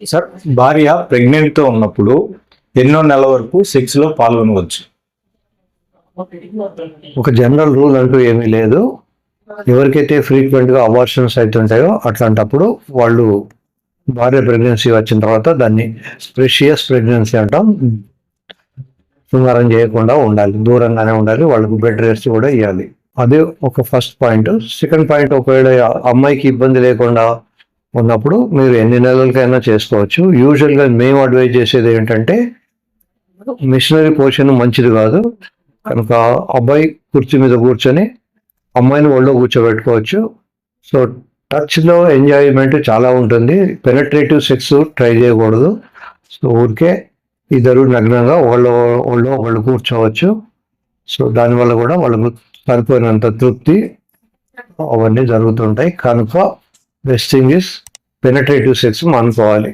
Sir, భార్య pregnant తో ఉన్నప్పుడు ఎన్నో నెలల వరకు సెక్స్ లో పాల్గొనవచ్చు? ఒక జనరల్ రూల్ అంటూ ఏమీ లేదు. ఎవరికైతే ఫ్రీక్వెంట్గా అబార్షన్స్ అవుతుంటాయో అట్లాంటప్పుడు వాళ్ళు భార్య ప్రెగ్నెన్సీ వచ్చిన తర్వాత దాన్ని ప్రెషియస్ ప్రెగ్నెన్సీ అంటాం. శృంగారం చేయకుండా ఉండాలి, దూరంగానే ఉండాలి, వాళ్ళకు బెడ్ రెస్ట్ కూడా ఇవ్వాలి. అదే ఒక ఫస్ట్ పాయింట్. సెకండ్ పాయింట్, ఒకవేళ అమ్మాయికి ఇబ్బంది లేకుండా ఉన్నప్పుడు మీరు ఎన్ని నెలలకైనా చేసుకోవచ్చు. యూజువల్గా మేము అడ్వైజ్ చేసేది ఏంటంటే మిషనరీ పోషన్ మంచిది కాదు కనుక అబ్బాయి కుర్చీ మీద కూర్చొని అమ్మాయిని ఒళ్ళో కూర్చోబెట్టుకోవచ్చు. సో టచ్లో ఎంజాయ్మెంట్ చాలా ఉంటుంది. పెనట్రేటివ్ సెక్స్ ట్రై చేయకూడదు. సో ఊరికే ఇద్దరు నగ్నంగా ఒళ్ళో ఒకళ్ళు కూర్చోవచ్చు. సో దానివల్ల కూడా వాళ్ళకు సరిపోయినంత తృప్తి అవన్నీ జరుగుతుంటాయి. కనుక best thing is penetrative sex మానుకోవాలి.